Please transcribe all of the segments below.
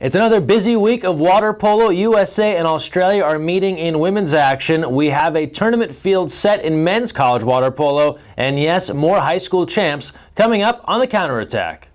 It's another busy week of water polo. USA and Australia are meeting in women's action. We have a tournament field set in men's college water polo, and yes, more high school champs coming up on the counterattack.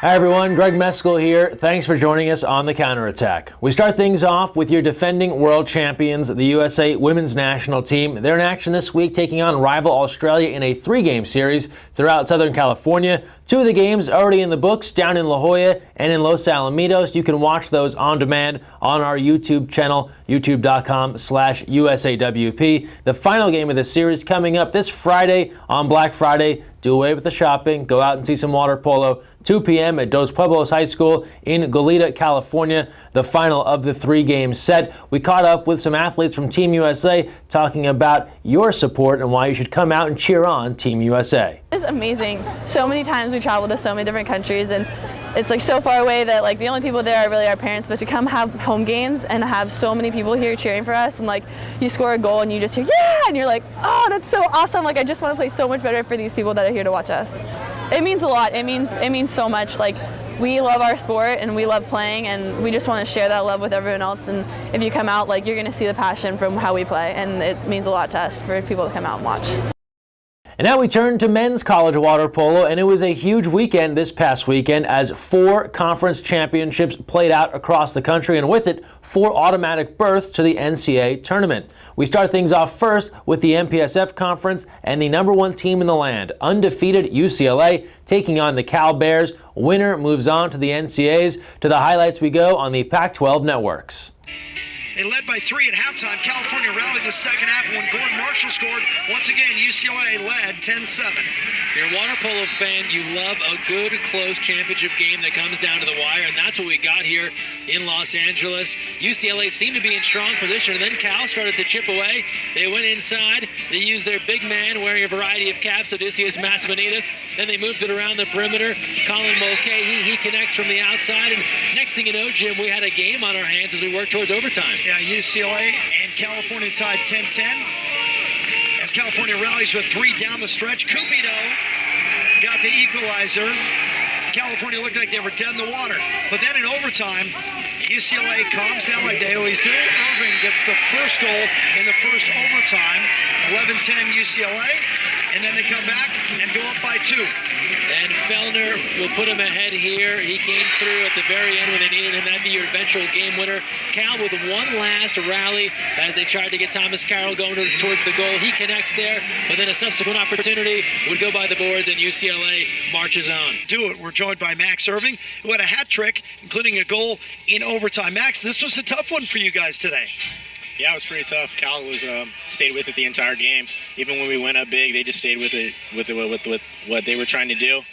Hi everyone, Greg Mescall here. Thanks for joining us on the counterattack. We start things off with your defending world champions, the USA women's national team. They're in action this week, taking on rival Australia in a 3-game series throughout Southern California. 2 of the games already in the books down in La Jolla and in Los Alamitos. You can watch those on demand on our YouTube channel, youtube.com/USAWP. The final game of the series coming up this Friday on Black Friday. Do away with the shopping. Go out and see some water polo. 2 p.m. at Dos Pueblos High School in Goleta, California. The final of the 3-game set. We caught up with some athletes from Team USA talking about your support and why you should come out and cheer on Team USA. It's amazing. So many times we travel to so many different countries, and it's like so far away that like the only people there are really our parents, but to come have home games and have so many people here cheering for us, and like you score a goal and you just hear yeah, and you're like, oh, that's so awesome. Like I just want to play so much better for these people that are here to watch us. It means a lot. It means so much. Like we love our sport and we love playing, and we just want to share that love with everyone else. And if you come out, like you're going to see the passion from how we play, and it means a lot to us for people to come out and watch. And now we turn to men's college water polo, and it was a huge weekend this past weekend as 4 conference championships played out across the country, and with it, 4 automatic berths to the NCAA tournament. We start things off first with the MPSF conference and the #1 team in the land, undefeated UCLA, taking on the Cal Bears. Winner moves on to the NCAAs. To the highlights we go on the Pac-12 Networks. They led by 3 at halftime. California rallied the second half when Gordon Marshall scored. Once again, UCLA led 10-7. If you're a water polo fan, you love a good, close championship game that comes down to the wire, and that's what we got here in Los Angeles. UCLA seemed to be in strong position, and then Cal started to chip away. They went inside. They used their big man wearing a variety of caps, Odysseus Massiminides. Then they moved it around the perimeter. Colin Mulcahy, he connects from the outside, and next thing you know, Jim, we had a game on our hands as we work towards overtime. Yeah, UCLA and California tied 10-10. As California rallies with 3 down the stretch, Cupido got the equalizer. California looked like they were dead in the water. But then in overtime, UCLA calms down like they always do. Irving gets the first goal in the first overtime. 11-10 UCLA. And then they come back and go up by 2. And Fellner will put him ahead here. He came through at the very end when they needed him. That'd be your eventual game winner. Cal with one last rally as they tried to get Thomas Carroll going towards the goal. He connects there, but then a subsequent opportunity would go by the boards, and UCLA marches on. We're joined by Max Irving, who had a hat trick, including a goal in overtime. Max, this was a tough one for you guys today. Yeah, it was pretty tough. Cal was stayed with it the entire game. Even when we went up big, they just stayed with it, with what they were trying to do,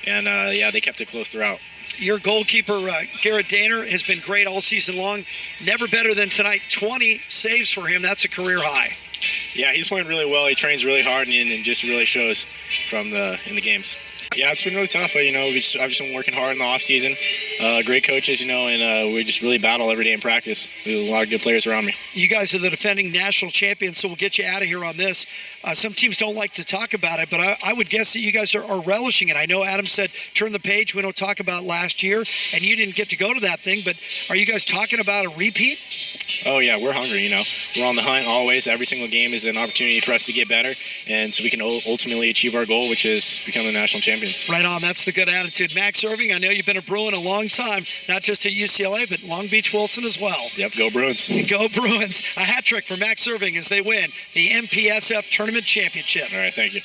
and yeah, they kept it close throughout. Your goalkeeper, Garrett Daner, has been great all season long. Never better than tonight. 20 saves for him. That's a career high. Yeah, he's playing really well. He trains really hard, and it just really shows in the games. Yeah, it's been really tough. I've just been working hard in the off season. Great coaches, and we just really battle every day in practice. We have a lot of good players around me. You guys are the defending national champions, so we'll get you out of here on this. Some teams don't like to talk about it, but I would guess that you guys are relishing it. I know Adam said, turn the page. We don't talk about last year, and you didn't get to go to that thing, but are you guys talking about a repeat? Oh, yeah, we're hungry, We're on the hunt always. Every single game is an opportunity for us to get better, and so we can ultimately achieve our goal, which is become the national champions. Right on. That's the good attitude. Max Irving, I know you've been a Bruin a long time, not just at UCLA, but Long Beach Wilson as well. Yep, go Bruins. Go Bruins. A hat trick for Max Irving as they win the MPSF Tournament Championship. All right, thank you.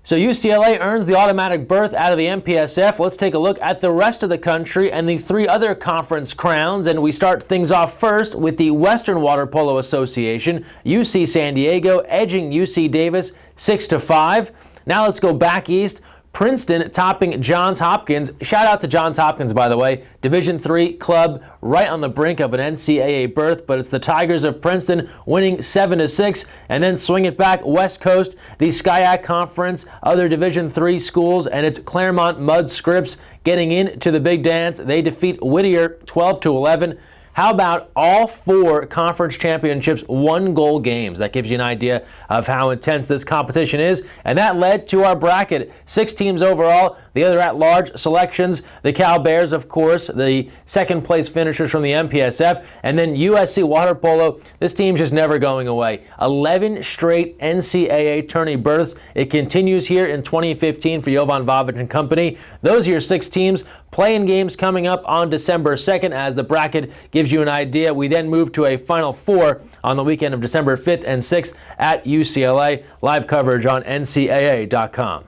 So UCLA earns the automatic berth out of the MPSF. Let's take a look at the rest of the country and the 3 other conference crowns. And we start things off first with the Western Water Polo Association. UC San Diego edging UC Davis 6-5. Now let's go back east. Princeton topping Johns Hopkins. Shout out to Johns Hopkins, by the way. Division III club right on the brink of an NCAA berth, but it's the Tigers of Princeton winning 7-6, and then swing it back West Coast, the SCIAC Conference, other Division III schools, and it's Claremont Mud Scripps getting into the big dance. They defeat Whittier 12-11. How about all 4 conference championships, 1-goal games? That gives you an idea of how intense this competition is. And that led to our bracket. 6 teams overall. The other at-large selections, the Cal Bears, of course, the second-place finishers from the MPSF, and then USC Water Polo. This team's just never going away. 11 straight NCAA tourney berths. It continues here in 2015 for Jovan Vavic and company. Those are your 6 teams. Playing games coming up on December 2nd as the bracket gives you an idea. We then move to a Final 4 on the weekend of December 5th and 6th at UCLA. Live coverage on NCAA.com.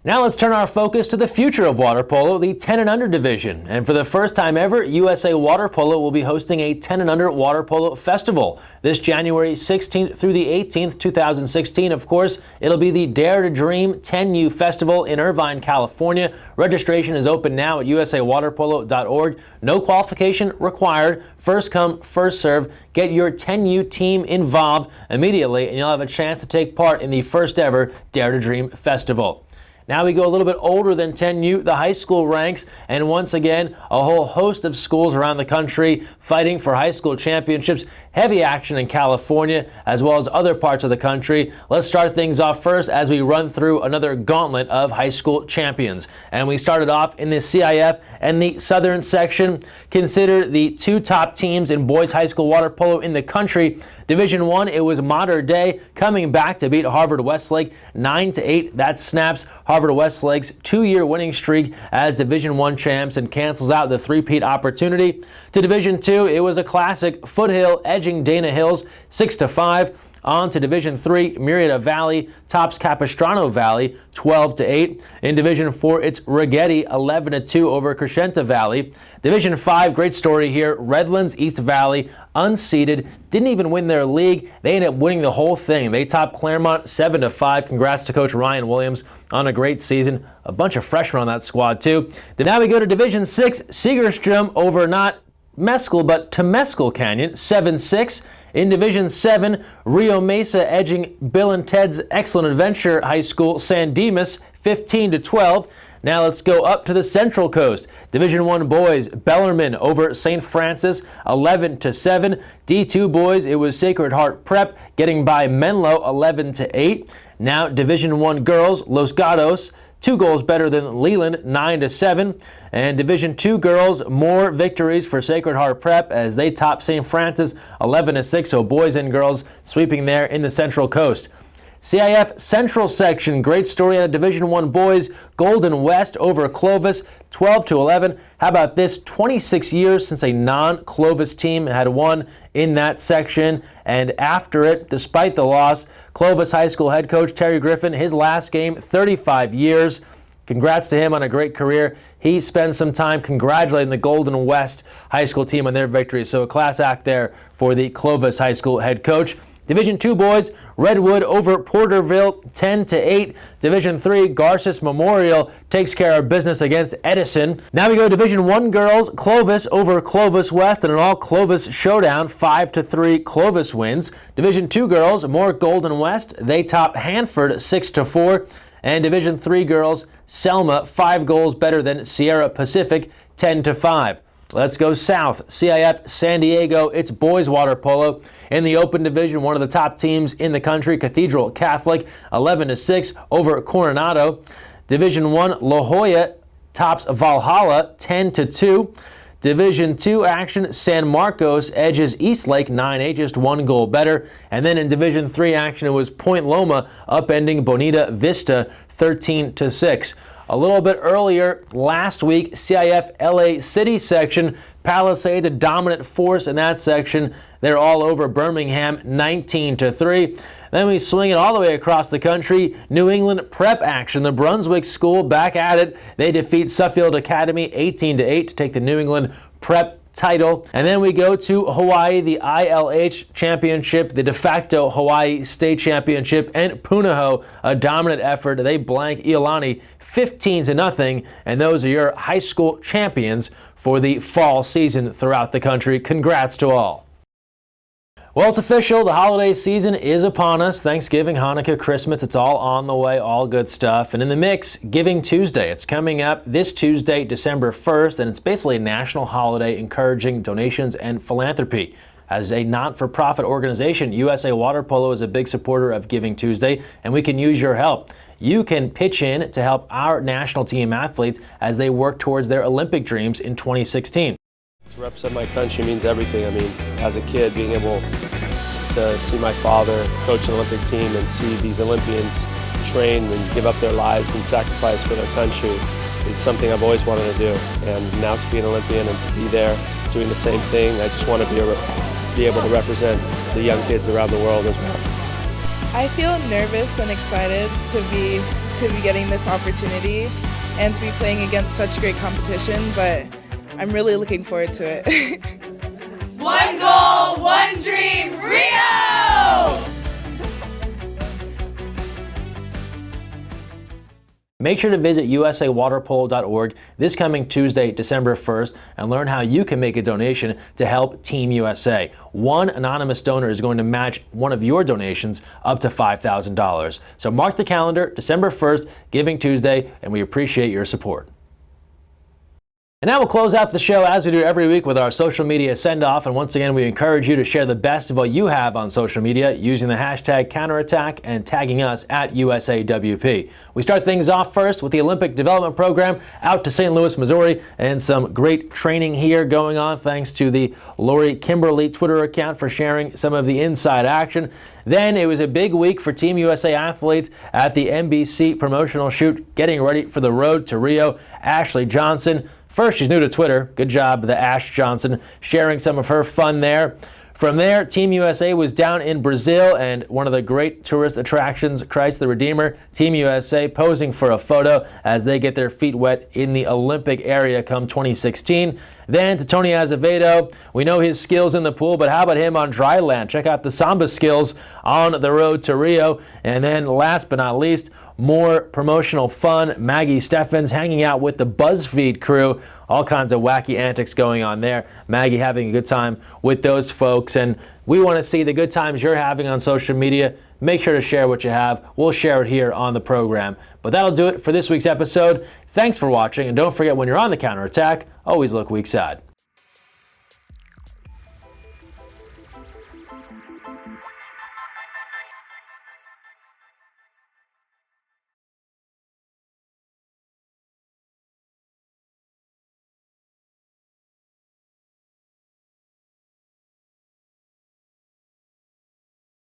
Now let's turn our focus to the future of water polo, the 10 and under division. And for the first time ever, USA Water Polo will be hosting a 10 and under water polo festival this January 16th through the 18th, 2016. Of course, it'll be the Dare to Dream 10U Festival in Irvine, California. Registration is open now at usawaterpolo.org. No qualification required. First come, first serve. Get your 10U team involved immediately, and you'll have a chance to take part in the first ever Dare to Dream Festival. Now we go a little bit older than 10U, the high school ranks, and once again, a whole host of schools around the country fighting for high school championships. Heavy action in California as well as other parts of the country. Let's start things off first as we run through another gauntlet of high school champions. And we started off in the CIF and the Southern section. Consider the 2 top teams in boys high school water polo in the country. Division 1, it was Mater Dei coming back to beat Harvard Westlake 9-8. That snaps Harvard Westlake's 2-year winning streak as Division 1 champs and cancels out the three-peat opportunity. To Division 2, it was a classic. Foothill edging Dana Hills 6-5. On to Division 3, Murrieta Valley tops Capistrano Valley 12-8. In Division 4, it's Righetti 11-2 over Crescenta Valley. Division 5, great story here. Redlands East Valley, unseeded, didn't even win their league. They ended up winning the whole thing. They topped Claremont 7-5. Congrats to Coach Ryan Williams on a great season. A bunch of freshmen on that squad too. Then now we go to Division 6, Segerstrom over not Mescall but Temescal Canyon 7-6. In Division 7, Rio Mesa edging Bill and Ted's Excellent Adventure High School San Dimas 15-12. Now let's go up to the Central Coast. Division 1 boys, Bellarmine over St. Francis 11-7. D2 boys, it was Sacred Heart Prep getting by Menlo 11-8. Now Division 1 girls, Los Gatos 2 goals better than Leland 9-7. And Division 2 girls, more victories for Sacred Heart Prep as they top St. Francis 11-6. So boys and girls sweeping there in the Central Coast. CIF Central section, great story out of Division 1 boys, Golden West over Clovis 12-11. How about this? 26 years since a non-Clovis team had won in that section. And after it, despite the loss, Clovis High School head coach Terry Griffin, his last game, 35 years. Congrats to him on a great career. He spends some time congratulating the Golden West High School team on their victory. So a class act there for the Clovis High School head coach. Division 2 boys, Redwood over Porterville 10-8. Division 3, Garces Memorial takes care of business against Edison. Now we go to Division 1 girls, Clovis over Clovis West in an all Clovis showdown, 5-3 Clovis wins. Division 2 girls, more Golden West. They top Hanford 6-4. And Division 3 girls, Selma 5 goals better than Sierra Pacific 10-5. Let's go south. CIF San Diego, it's boys water polo. In the open division, one of the top teams in the country, Cathedral Catholic, 11-6 over Coronado. Division 1, La Jolla tops Valhalla, 10-2. Division 2 action, San Marcos edges Eastlake 9-8, just 1 goal better. And then in Division 3 action, it was Point Loma upending Bonita Vista 13-6. A little bit earlier last week, CIF LA City section, Palisades a dominant force in that section. They're all over Birmingham 19-3. Then we swing it all the way across the country. New England prep action. The Brunswick school back at it. They defeat Suffield Academy 18-8 to take the New England prep title. And then we go to Hawaii, the ILH championship, the de facto Hawaii state championship, and Punahou, a dominant effort. They blank Iolani 15-0, and those are your high school champions for the fall season throughout the country. Congrats to all. Well, it's official. The holiday season is upon us. Thanksgiving, Hanukkah, Christmas, it's all on the way, all good stuff. And in the mix, Giving Tuesday. It's coming up this Tuesday, December 1st, and it's basically a national holiday encouraging donations and philanthropy. As a not-for-profit organization, USA Water Polo is a big supporter of Giving Tuesday, and we can use your help. You can pitch in to help our national team athletes as they work towards their Olympic dreams in 2016. To represent my country means everything. I mean, as a kid, being able to see my father coach an Olympic team and see these Olympians train and give up their lives and sacrifice for their country is something I've always wanted to do. And now to be an Olympian and to be there doing the same thing, I just want to be able to represent the young kids around the world as well. I feel nervous and excited to be getting this opportunity and to be playing against such great competition, but I'm really looking forward to it. One goal, one dream, Rio! Make sure to visit usawaterpolo.org this coming Tuesday, December 1st, and learn how you can make a donation to help Team USA. One anonymous donor is going to match one of your donations up to $5,000. So mark the calendar, December 1st, Giving Tuesday, and we appreciate your support. And now we'll close out the show as we do every week with our social media send-off. And once again, we encourage you to share the best of what you have on social media using the hashtag counterattack and tagging us at USAWP. We start things off first with the Olympic Development Program out to St. Louis, Missouri, and some great training here going on thanks to the Lori Kimberly Twitter account for sharing some of the inside action. Then it was a big week for Team USA athletes at the NBC promotional shoot, getting ready for the road to Rio. Ashley Johnson, first, she's new to Twitter. Good job, the Ash Johnson, sharing some of her fun there. From there, Team USA was down in Brazil, and one of the great tourist attractions, Christ the Redeemer. Team USA posing for a photo as they get their feet wet in the Olympic area come 2016. Then to Tony Azevedo. We know his skills in the pool, but how about him on dry land? Check out the Samba skills on the road to Rio. And then last but not least, more promotional fun. Maggie Steffens hanging out with the BuzzFeed crew. All kinds of wacky antics going on there. Maggie having a good time with those folks. And we want to see the good times you're having on social media. Make sure to share what you have. We'll share it here on the program. But that'll do it for this week's episode. Thanks for watching. And don't forget, when you're on the counterattack, always look weak side.